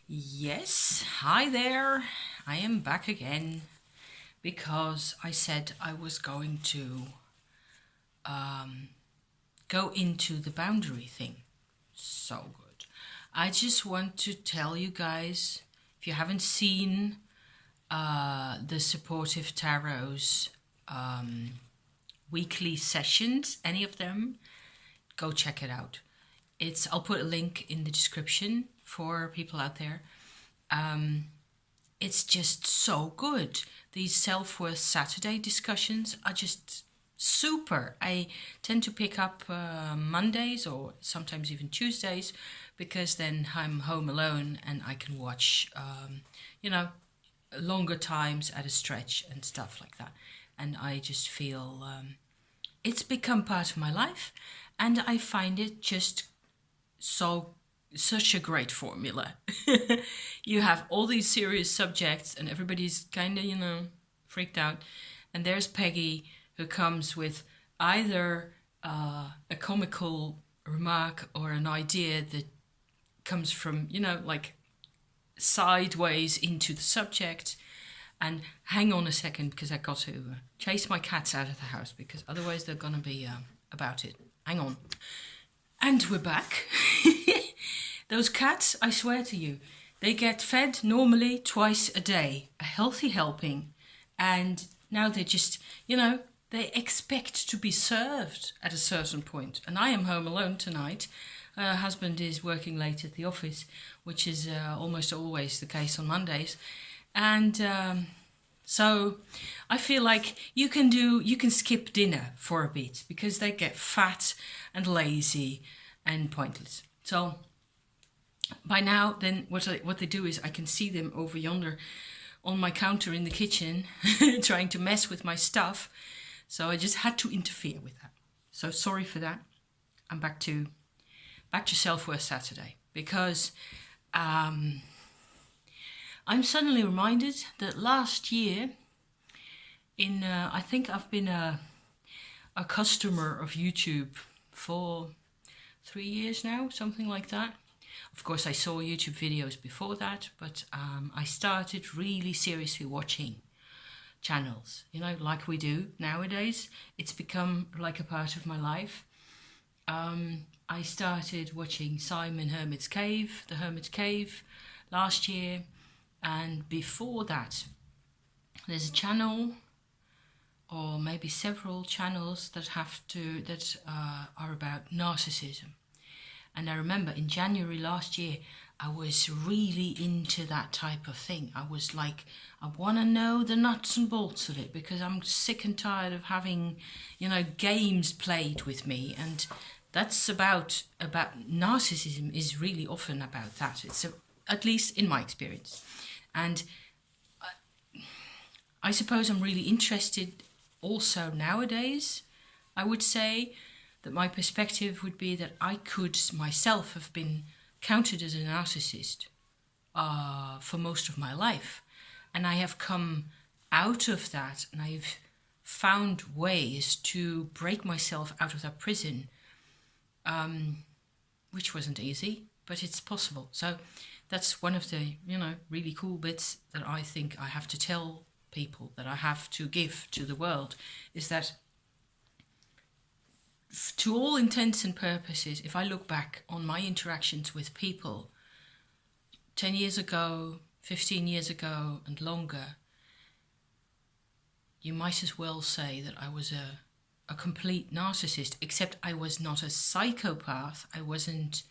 Yes, hi there. I am back again because I said I was going to go into the boundary thing. So good. I just want to tell you guys, if you haven't seen the Supportive Tarot's weekly sessions, any of them, go check it out. I'll put a link in the description for people out there. It's just so good. These Self-Worth Saturday discussions are just super. I tend to pick up Mondays or sometimes even Tuesdays because then I'm home alone and I can watch, longer times at a stretch and stuff like that. And I just feel it's become part of my life, and I find it just such a great formula. You have all these serious subjects and everybody's kind of, freaked out. And there's Peggy, who comes with either a comical remark or an idea that comes from, like sideways into the subject. And hang on a second, because I got to chase my cats out of the house, because otherwise they're going to be about it. Hang on. And we're back. Those cats, I swear to you, they get fed normally twice a day, a healthy helping. And now they just, they expect to be served at a certain point. And I am home alone tonight. Her husband is working late at the office, which is almost always the case on Mondays. And so I feel like you can skip dinner for a bit because they get fat and lazy and pointless. So by now, then what they do is I can see them over yonder on my counter in the kitchen trying to mess with my stuff. So I just had to interfere with that. So sorry for that. I'm back to Self-Worth Saturday because I'm suddenly reminded that last year I think I've been a customer of YouTube for 3 years now, something like that. Of course, I saw YouTube videos before that, but I started really seriously watching channels, like we do nowadays. It's become like a part of my life. I started watching The Hermit's Cave last year, and before that, there's a channel, or maybe several channels that are about narcissism. And I remember in January last year, I was really into that type of thing. I was like, I want to know the nuts and bolts of it because I'm sick and tired of having, games played with me. And that's about narcissism is really often about that. It's at least in my experience. And I suppose I'm really interested also nowadays, I would say, that my perspective would be that I could myself have been counted as a narcissist for most of my life. And I have come out of that, and I've found ways to break myself out of that prison, which wasn't easy, but it's possible. So that's one of the, really cool bits that I think I have to tell people, that I have to give to the world, is that to all intents and purposes, if I look back on my interactions with people 10 years ago, 15 years ago and longer, you might as well say that I was a complete narcissist, except I was not a psychopath. I wasn't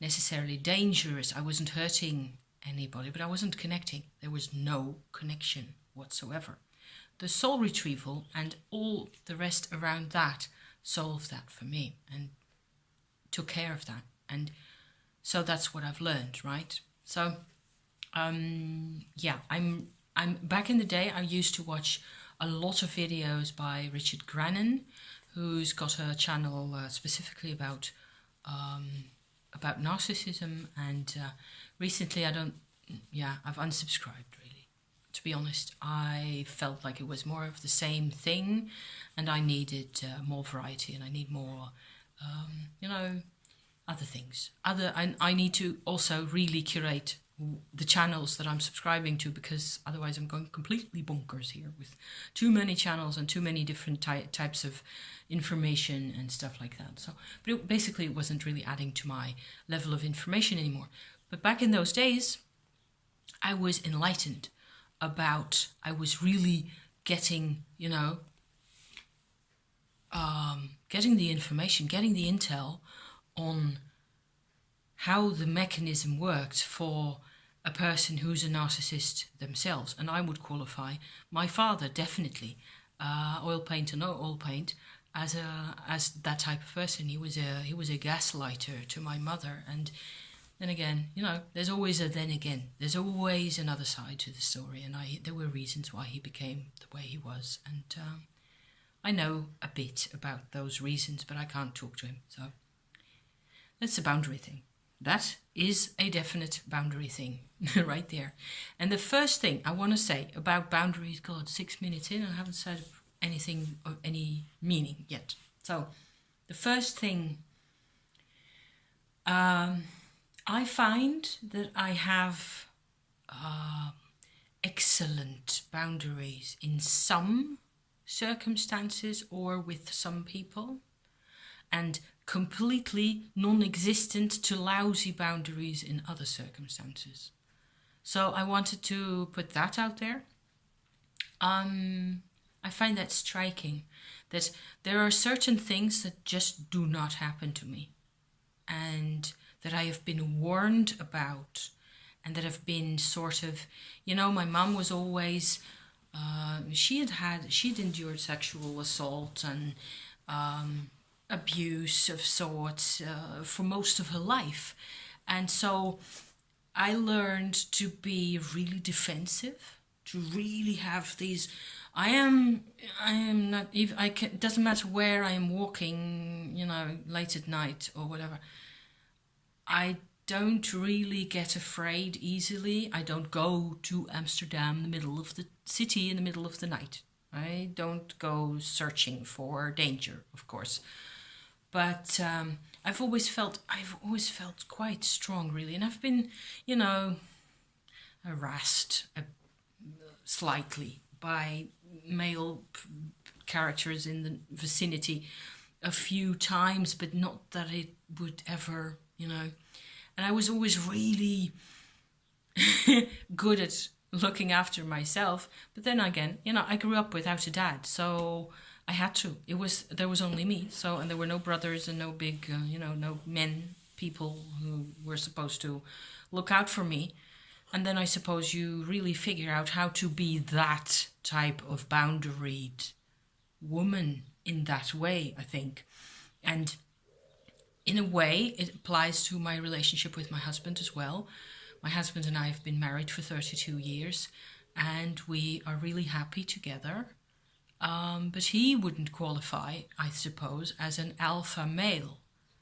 necessarily dangerous. I wasn't hurting anybody, but I wasn't connecting. There was no connection whatsoever. The soul retrieval and all the rest around that solved that for me and took care of that. And so that's what I've learned, right? So I'm back in the day. I used to watch a lot of videos by Richard Grannon, who's got a channel specifically about narcissism. And recently I've unsubscribed, really. To be honest, I felt like it was more of the same thing, and I needed more variety, and I need more, other things. I need to also really curate the channels that I'm subscribing to, because otherwise I'm going completely bonkers here with too many channels and too many different types of information and stuff like that. So, but basically it wasn't really adding to my level of information anymore. But back in those days, I was enlightened about, I was really getting, getting the information, getting the intel on how the mechanism worked for a person who's a narcissist themselves. And I would qualify my father, definitely, oil paint or no oil paint, as that type of person. He was a gaslighter to my mother. And then again, there's always a then again. There's always another side to the story, and there were reasons why he became the way he was. And I know a bit about those reasons, but I can't talk to him. So that's a boundary thing. That is a definite boundary thing right there. And the first thing I want to say about boundaries, God, 6 minutes in, I haven't said anything of any meaning yet. So the first thing, I find that I have excellent boundaries in some circumstances or with some people, and completely non-existent to lousy boundaries in other circumstances. So I wanted to put that out there. I find that striking, that there are certain things that just do not happen to me, and that I have been warned about, and that have been sort of, my mum was always, she'd endured sexual assault and abuse of sorts for most of her life. And so I learned to be really defensive, to really have these, I am not even, it doesn't matter where I am walking, late at night or whatever. I don't really get afraid easily. I don't go to Amsterdam in the middle of the city in the middle of the night. I don't go searching for danger, of course. But I've always felt quite strong, really. And I've been, harassed slightly by male characters in the vicinity a few times, but not that it would ever, And I was always really good at looking after myself. But then again, I grew up without a dad, so I had to. There was only me. So, and there were no brothers and no big, no men, people who were supposed to look out for me. And then I suppose you really figure out how to be that type of boundaried woman in that way, I think. And in a way, it applies to my relationship with my husband as well. My husband and I have been married for 32 years, and we are really happy together. But he wouldn't qualify, I suppose, as an alpha male,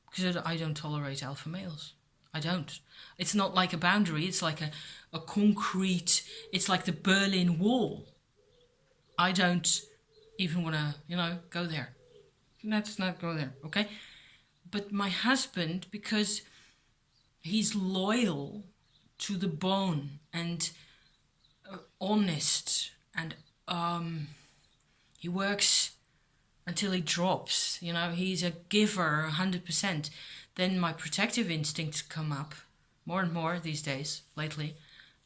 because I don't tolerate alpha males. I don't. It's not like a boundary. It's like a concrete, it's like the Berlin Wall. I don't even want to, go there. Let's not go there, okay? But my husband, because he's loyal to the bone and honest, and he works until he drops, he's a giver 100%, then my protective instincts come up more and more these days, lately.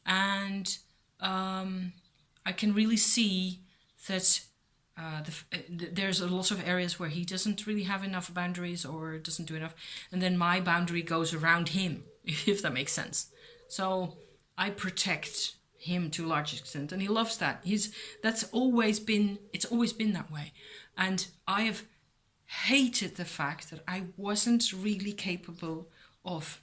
And I can really see that there's a lot of areas where he doesn't really have enough boundaries or doesn't do enough. And then my boundary goes around him, if that makes sense. So I protect him to a large extent, and he loves that. It's always been that way. And I have hated the fact that I wasn't really capable of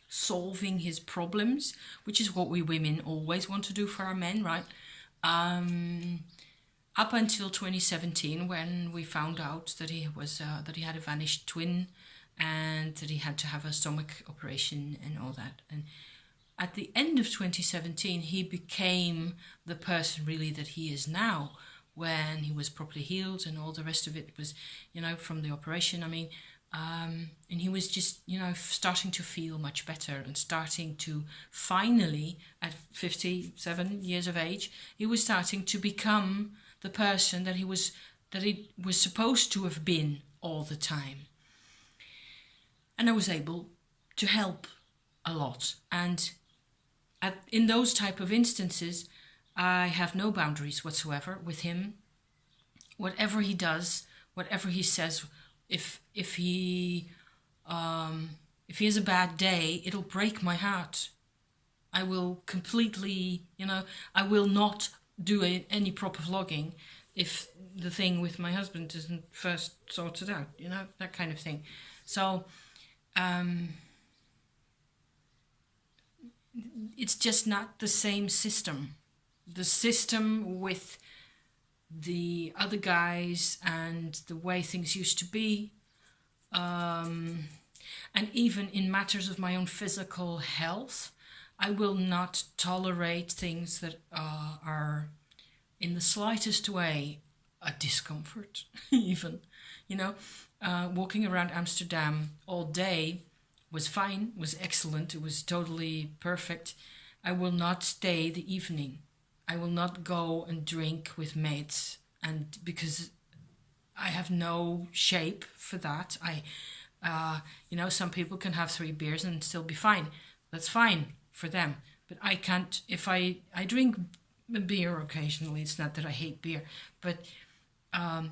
solving his problems, which is what we women always want to do for our men, right? Up until 2017, when we found out that he had a vanished twin, and that he had to have a stomach operation and all that. And at the end of 2017, he became the person really that he is now, when he was properly healed and all the rest of it was, from the operation. I mean, And he was just, starting to feel much better and starting to finally, at 57 years of age, he was starting to become the person that he was supposed to have been all the time. And I was able to help a lot. And in those type of instances, I have no boundaries whatsoever with him. Whatever he does, whatever he says, if he has a bad day, it'll break my heart. I will completely, I will not do any proper vlogging if the thing with my husband isn't first sorted out, that kind of thing. So it's just not the same system. The system with the other guys and the way things used to be, and even in matters of my own physical health, I will not tolerate things that are in the slightest way a discomfort. Even, walking around Amsterdam all day was fine, was excellent, it was totally perfect. I will not stay the evening. I will not go and drink with mates, and because I have no shape for that. Some people can have 3 beers and still be fine. That's fine for them. But I can't. If I drink beer occasionally, it's not that I hate beer, but at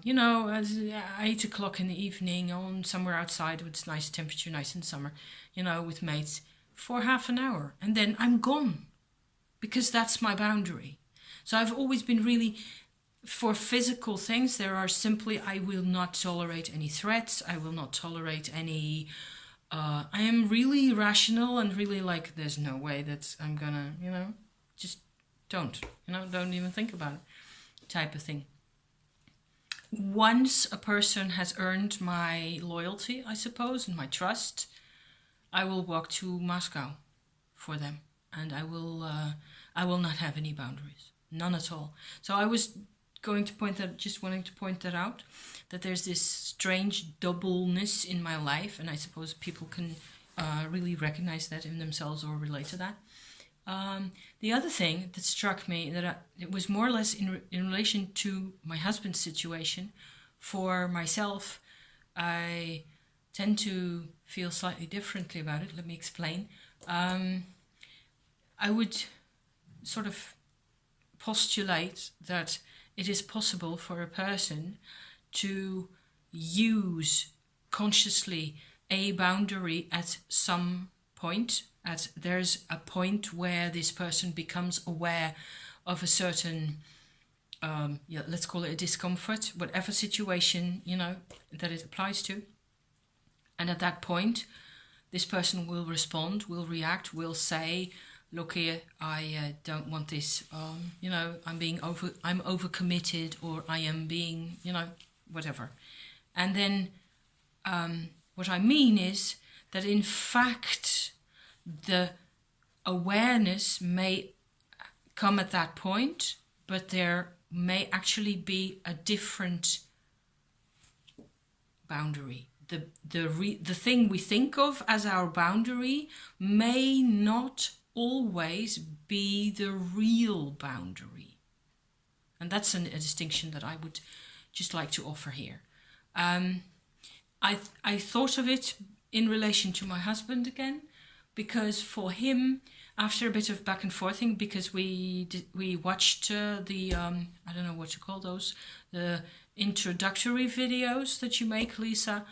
8 o'clock in the evening, on somewhere outside with nice temperature, nice in summer, with mates, for half an hour, and then I'm gone, because that's my boundary. So I've always been really, for physical things, there are simply, I will not tolerate any threats. I will not tolerate any, I am really rational and really like, there's no way that I'm gonna, just don't even think about it, type of thing. Once a person has earned my loyalty, I suppose, and my trust, I will walk to Moscow for them, and I will not have any boundaries. None at all. So I was wanting to point that out, that there's this strange doubleness in my life, and I suppose people can really recognize that in themselves or relate to that. The other thing that struck me, it was more or less in relation to my husband's situation. For myself, I tend to feel slightly differently about it. Let me explain. I would sort of postulate that it is possible for a person to use consciously a boundary at some point. There's a point where this person becomes aware of a certain, let's call it a discomfort, whatever situation, that it applies to. And at that point, this person will respond, will react, will say, look here, I don't want this, I'm overcommitted, or I am being, whatever. And then what I mean is that in fact, the awareness may come at that point, but there may actually be a different boundary. The thing we think of as our boundary may not always be the real boundary. And that's a distinction that I would just like to offer here. I thought of it in relation to my husband again, because for him, after a bit of back and forthing, because we watched the I don't know what you call those, the introductory videos that you make, Lisa,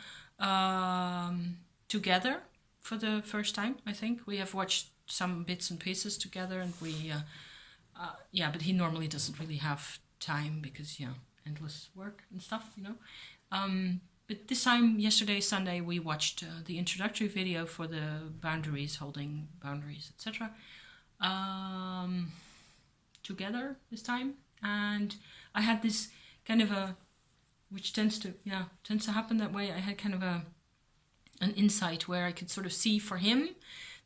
together for the first time. I think we have watched some bits and pieces together, and we but he normally doesn't really have time because endless work and stuff, but this time, yesterday, Sunday, we watched the introductory video for the boundaries, holding boundaries, etc. Together this time, and I had this kind of which tends to happen that way. I had kind of an insight where I could sort of see for him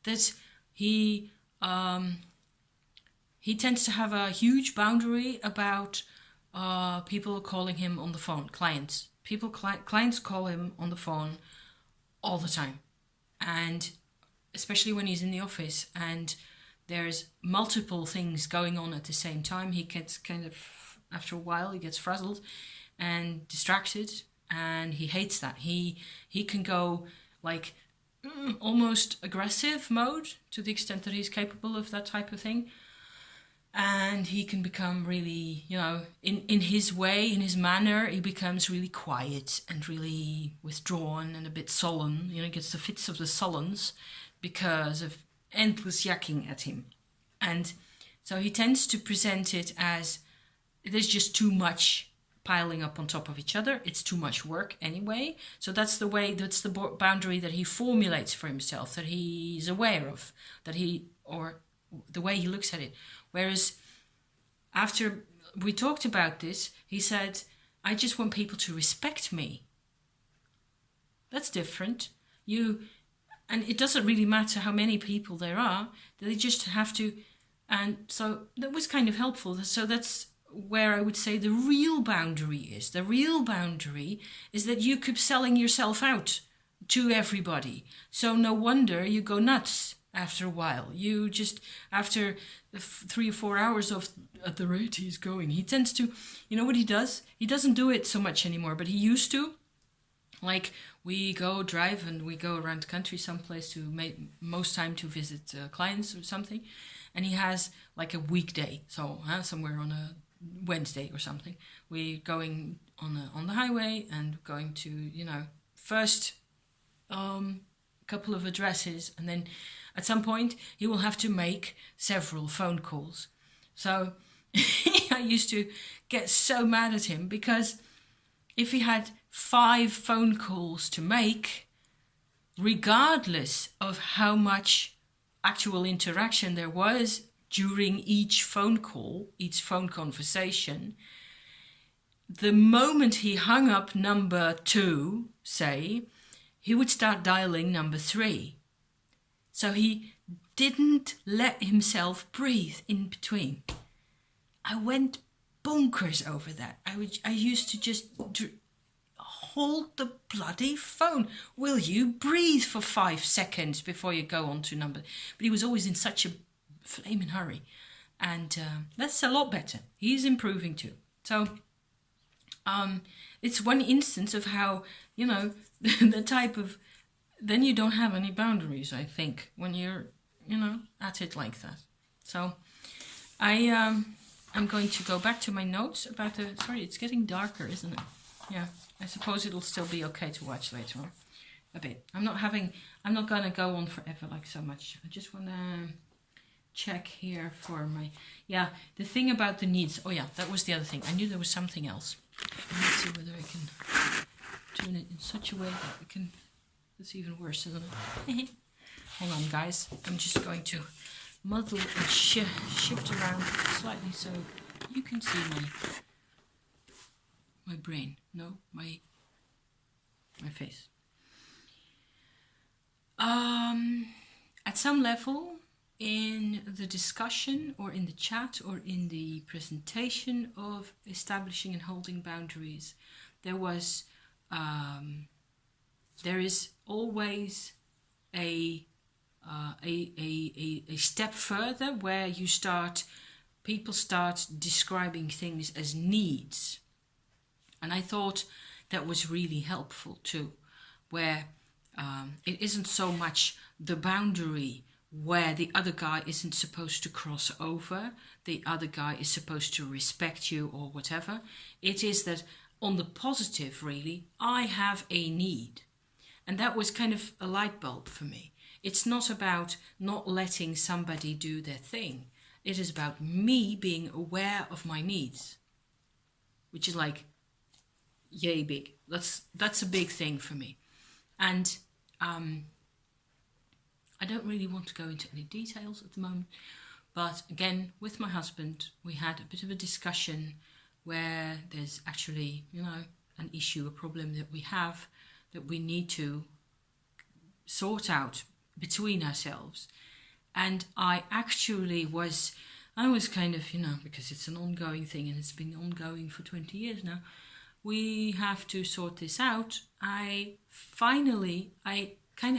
that he tends to have a huge boundary about people calling him on the phone, clients. Clients call him on the phone all the time. And especially when he's in the office and there's multiple things going on at the same time, he gets kind of, after a while, he gets frazzled and distracted, and he hates that. He can go like almost aggressive mode to the extent that he's capable of that type of thing. And he can become really, in his way, in his manner, he becomes really quiet and really withdrawn and a bit sullen. Gets the fits of the sullens because of endless yakking at him. And so he tends to present it as there's just too much piling up on top of each other. It's too much work anyway. So that's the boundary that he formulates for himself, that he's aware of, or the way he looks at it. Whereas after we talked about this, he said, I just want people to respect me. That's different. And it doesn't really matter how many people there are, they just have to. And so that was kind of helpful. So that's where I would say the real boundary is. The real boundary is that you keep selling yourself out to everybody. So no wonder you go nuts after a while. You just, after 3 or 4 hours of at the rate he's going, he tends to, what he does? He doesn't do it so much anymore, but he used to. Like, we go drive and we go around the country someplace to make most time to visit clients or something. And he has like a weekday. So somewhere on a Wednesday or something, we're going on the highway and going to, first couple of addresses, and then at some point he will have to make several phone calls. So I used to get so mad at him because if he had 5 phone calls to make, regardless of how much actual interaction there was during each phone call, each phone conversation, the moment he hung up number 2, say, he would start dialing number 3. So he didn't let himself breathe in between. I went bonkers over that. I used to just hold the bloody phone. Will you breathe for 5 seconds before you go on to number? But he was always in such a flaming hurry. And that's a lot better. He's improving too. So it's one instance of how, the type of, then you don't have any boundaries, I think, when you're, at it like that. So I'm going to go back to my notes about sorry, it's getting darker, isn't it? Yeah, I suppose it'll still be okay to watch later on a bit. I'm not going to go on forever like so much. I just want to check here for my, the thing about the needs. Oh yeah, that was the other thing. I knew there was something else. Let's see whether I can turn it in such a way that we can, it's even worse, isn't it? Hold on, guys. I'm just going to muddle and shift around slightly so you can see my brain. No, my face. At some level, in the discussion or in the chat or in the presentation of establishing and holding boundaries, there is always a step further where people start describing things as needs. And I thought that was really helpful too, where it isn't so much the boundary where the other guy isn't supposed to cross over, the other guy is supposed to respect you or whatever. It is that on the positive, really, I have a need. And that was kind of a light bulb for me. It's not about not letting somebody do their thing. It is about me being aware of my needs, which is like, yay big. That's a big thing for me. And I don't really want to go into any details at the moment, but again, with my husband, we had a bit of a discussion where there's actually, an issue, a problem that we have that we need to sort out between ourselves. And I was kind of, because it's an ongoing thing and it's been ongoing for 20 years now, we have to sort this out. I kind of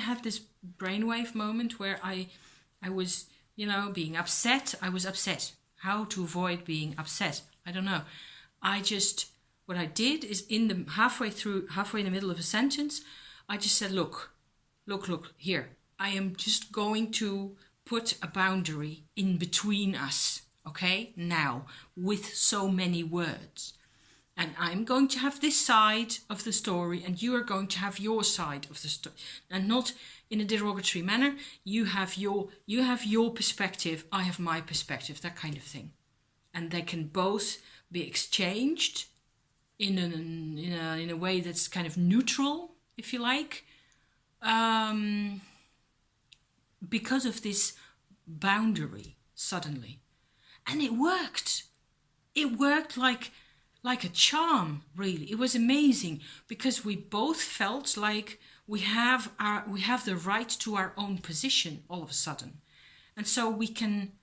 had this brainwave moment where I was, being upset. I was upset. How to avoid being upset? I don't know. What I did is halfway in the middle of a sentence, I just said, look, here. I am just going to put a boundary in between us, okay? Now, with so many words. And I'm going to have this side of the story, and you are going to have your side of the story. And not in a derogatory manner. You have your perspective, I have my perspective, that kind of thing. And they can both be exchanged in a way that's kind of neutral, if you like. Because of this boundary suddenly. And it worked. It worked like a charm, really. It was amazing because we both felt like we have the right to our own position all of a sudden. And so we can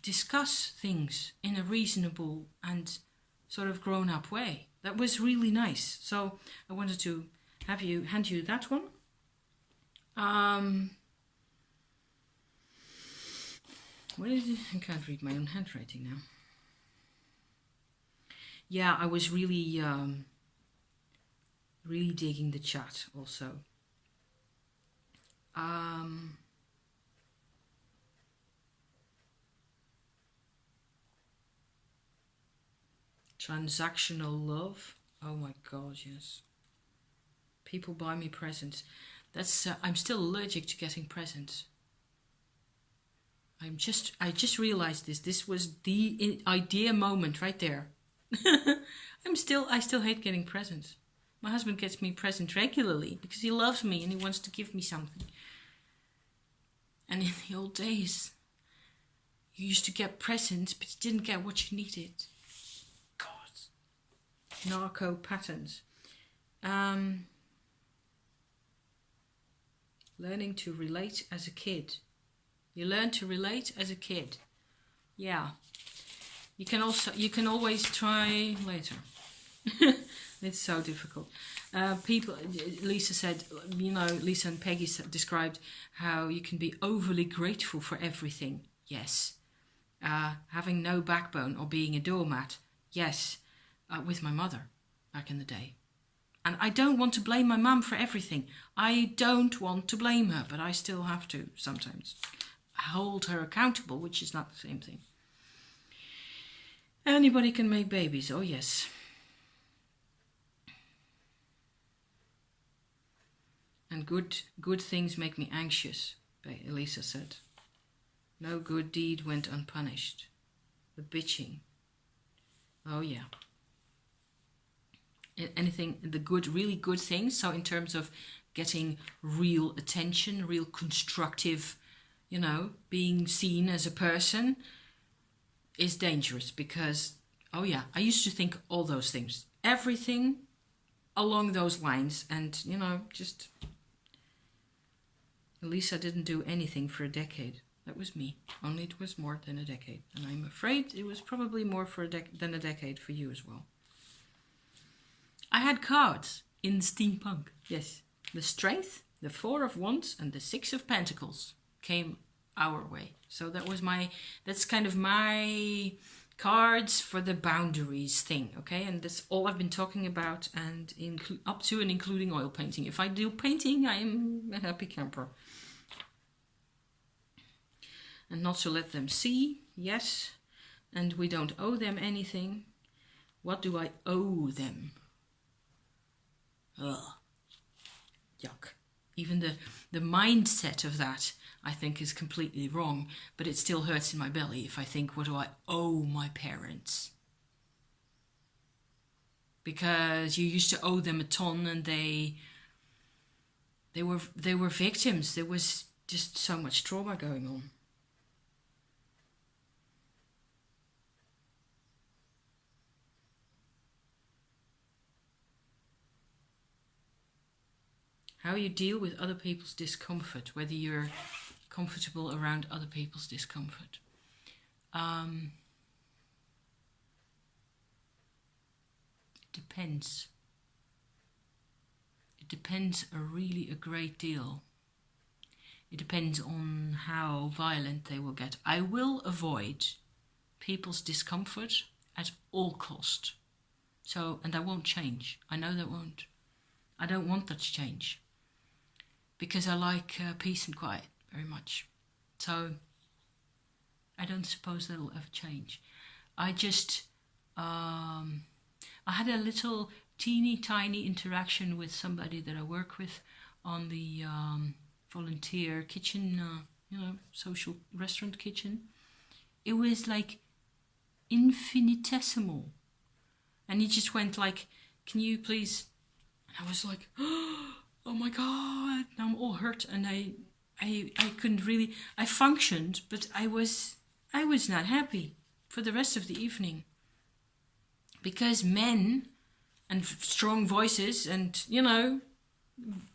discuss things in a reasonable and sort of grown-up way. That was really nice. So I wanted to hand you that one. What is it? I can't read my own handwriting now. Yeah, I was really digging the chat also. Transactional love. Oh my God, yes. People buy me presents. I'm still allergic to getting presents. I just realized this. This was the idea moment right there. I still hate getting presents. My husband gets me presents regularly because he loves me and he wants to give me something. And in the old days, you used to get presents, but you didn't get what you needed. God. Narco patterns. Learning to relate as a kid. You learn to relate as a kid. Yeah. You can always try later. It's so difficult. Lisa said, Lisa and Peggy described how you can be overly grateful for everything. Yes. Having no backbone or being a doormat. Yes. With my mother back in the day. And I don't want to blame my mum for everything. I don't want to blame her, but I still have to sometimes hold her accountable, which is not the same thing. Anybody can make babies, oh yes. And good things make me anxious, Elisa said. No good deed went unpunished. The bitching. Oh yeah. Anything, really good things. So in terms of getting real attention, real constructive, being seen as a person is dangerous because, oh yeah, I used to think all those things. Everything along those lines. And, just... Lisa didn't do anything for a decade. That was me. Only it was more than a decade. And I'm afraid it was probably more than a decade for you as well. I had cards in steampunk. Yes. The Strength, the Four of Wands, and the Six of Pentacles came our way. So that's kind of my cards for the boundaries thing, okay? And that's all I've been talking about, and up to and including oil painting. If I do painting, I am a happy camper. And not to let them see, yes. And we don't owe them anything. What do I owe them? Ugh. Yuck. Even the mindset of that, I think, is completely wrong, but it still hurts in my belly if I think, what do I owe my parents? Because you used to owe them a ton, and they were victims. There was just so much trauma going on. How you deal with other people's discomfort, whether you're comfortable around other people's discomfort. depends. It depends a great deal. It depends on how violent they will get. I will avoid people's discomfort at all cost. So, and that won't change. I know that won't. I don't want that to change because I like peace and quiet very much. So I don't suppose that'll ever change. I just, I had a little teeny tiny interaction with somebody that I work with on the volunteer kitchen, social restaurant kitchen. It was like infinitesimal. And he just went like, can you please? And I was like, oh my God, now I'm all hurt. And I couldn't really, I functioned, but I was not happy for the rest of the evening. Because men and strong voices and,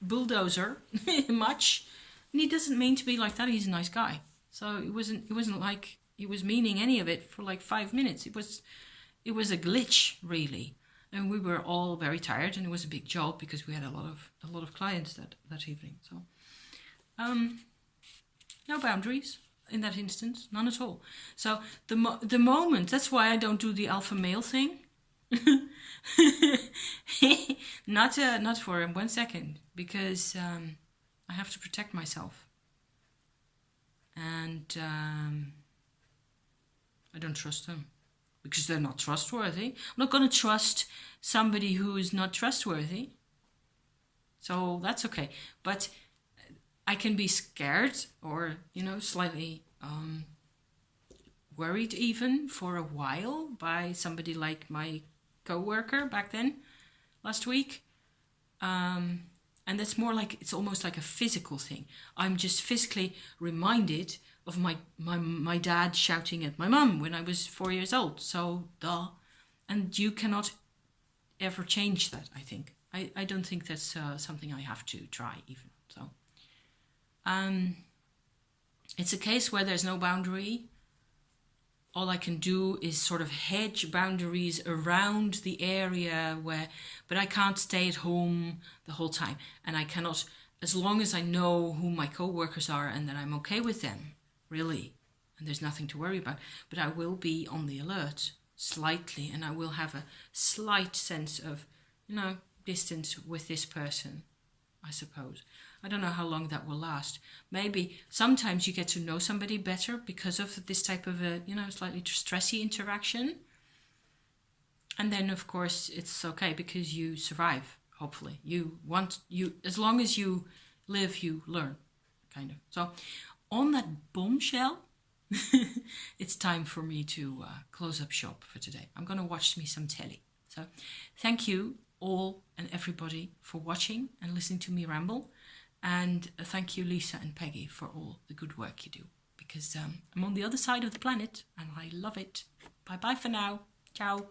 bulldozer much. And he doesn't mean to be like that. He's a nice guy. So it wasn't like he was meaning any of it for like 5 minutes. It was a glitch, really. And we were all very tired, and it was a big job because we had a lot of clients that evening. So no boundaries in that instance, none at all. So the moment, that's why I don't do the alpha male thing. Not for 1 second, because I have to protect myself, and I don't trust them because they're not trustworthy. I'm not going to trust somebody who is not trustworthy. So that's okay, but I can be scared or slightly worried even for a while by somebody like my co-worker back then last week, and that's more like, it's almost like a physical thing. I'm just physically reminded of my dad shouting at my mum when I was 4 years old. So duh. And you cannot ever change that, I think. I don't think that's something I have to try even. So it's a case where there's no boundary. All I can do is sort of hedge boundaries around the area but I can't stay at home the whole time. And I cannot, as long as I know who my co-workers are and that I'm okay with them, really, and there's nothing to worry about. But I will be on the alert slightly, and I will have a slight sense of, distance with this person, I suppose. I don't know how long that will last. Maybe sometimes you get to know somebody better because of this type of a, slightly stressy interaction. And then, of course, it's okay because you survive, hopefully. As long as you live, you learn, kind of. So on that bombshell, it's time for me to close up shop for today. I'm going to watch me some telly. So thank you all and everybody for watching and listening to me ramble. And thank you, Lisa and Peggy, for all the good work you do. Because I'm on the other side of the planet and I love it. Bye-bye for now. Ciao.